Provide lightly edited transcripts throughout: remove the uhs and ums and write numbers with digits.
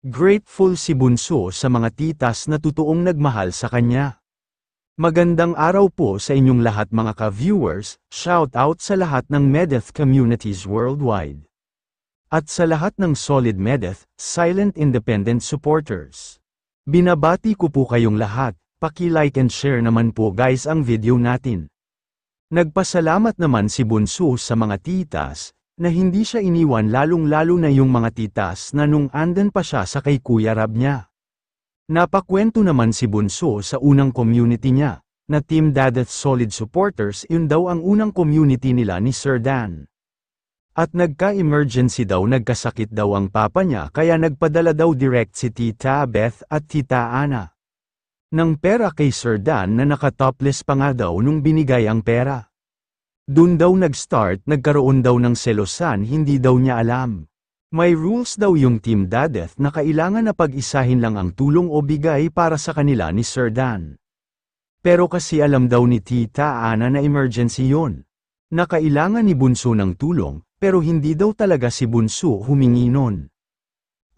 Grateful si Bunso sa mga titas na totoong nagmahal sa kanya. Magandang araw po sa inyong lahat mga ka-viewers, shout out sa lahat ng Medeth communities worldwide. At sa lahat ng solid Medeth, silent independent supporters. Binabati ko po kayong lahat, paki-like and share naman po guys ang video natin. Nagpasalamat naman si Bunso sa mga titas, na hindi siya iniwan lalong-lalo na yung mga titas na nung andan pa siya sa kay Kuya Rab niya. Napakwento naman si Bunso sa unang community niya, na Team Dadeth Solid Supporters yun daw ang unang community nila ni Sir Dan. At nagka-emergency daw nagkasakit daw ang papa niya kaya nagpadala daw direct si Tita Beth at Tita Ana ng pera kay Sir Dan na nakatopless pa nga daw nung binigay ang pera. Dun daw nagkaroon daw ng selosan hindi daw niya alam. May rules daw yung Team Dadeth na kailangan na pag-isahin lang ang tulong o bigay para sa kanila ni Sir Dan. Pero kasi alam daw ni Tita Ana na emergency yun. Na kailangan ni Bunso ng tulong, pero hindi daw talaga si Bunso humingi nun.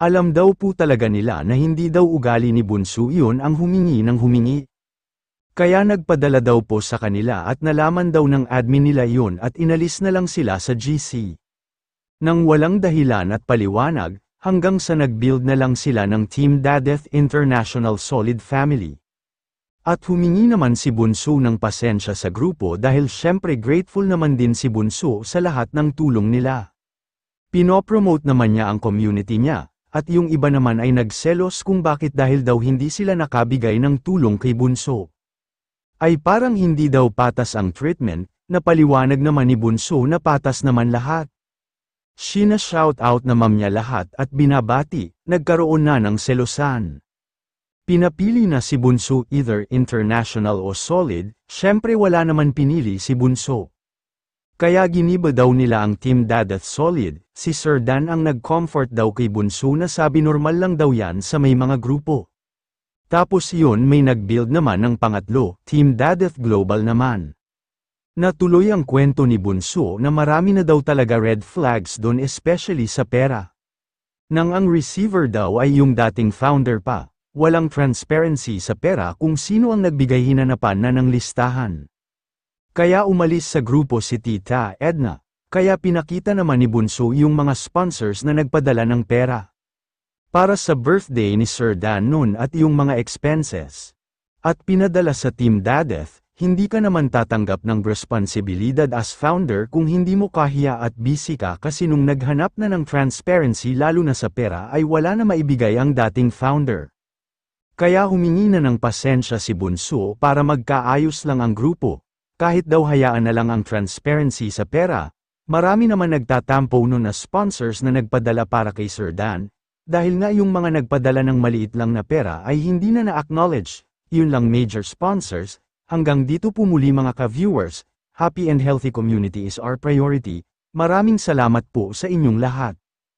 Alam daw po talaga nila na hindi daw ugali ni Bunso iyon ang humingi ng humingi. Kaya nagpadala daw po sa kanila at nalaman daw ng admin nila iyon at inalis na lang sila sa GC. Nang walang dahilan at paliwanag, hanggang sa nag-build na lang sila ng Team Dadeth International Solid Family. At humingi naman si Bunso ng pasensya sa grupo dahil syempre grateful naman din si Bunso sa lahat ng tulong nila. Pinopromote naman niya ang community niya, at yung iba naman ay nagselos kung bakit dahil daw hindi sila nakabigay ng tulong kay Bunso. Ay parang hindi daw patas ang treatment, na paliwanag naman ni Bunso na patas naman lahat. Sina-shout out naman niya lahat at binabati, nagkaroon na ng selosan. Pinapili na si Bunso either international o solid, syempre wala naman pinili si Bunso. Kaya giniba daw nila ang Team Dadeth Solid, si Sir Dan ang nag-comfort daw kay Bunso na sabi normal lang daw yan sa may mga grupo. Tapos yun may nag-build naman ng pangatlo, Team Dadeth Global naman. Natuloy ang kwento ni Bunso na marami na daw talaga red flags doon especially sa pera. Nang ang receiver daw ay yung dating founder pa. Walang transparency sa pera kung sino ang nagbigay hinanapan na ng listahan. Kaya umalis sa grupo si Tita Edna, kaya pinakita naman ni Bunso yung mga sponsors na nagpadala ng pera. Para sa birthday ni Sir Dan noon at yung mga expenses. At pinadala sa Team Dadeth, hindi ka naman tatanggap ng responsibilidad as founder kung hindi mo kahiya at busy ka kasi nung naghanap na ng transparency lalo na sa pera ay wala na maibigay ang dating founder. Kaya humingi na ng pasensya si Bunso para magkaayos lang ang grupo. Kahit daw hayaan na lang ang transparency sa pera, marami naman nagtatampo nun na sponsors na nagpadala para kay Sir Dan, dahil nga yung mga nagpadala ng maliit lang na pera ay hindi na na-acknowledge, yun lang major sponsors. Hanggang dito po muli mga ka-viewers, happy and healthy community is our priority. Maraming salamat po sa inyong lahat.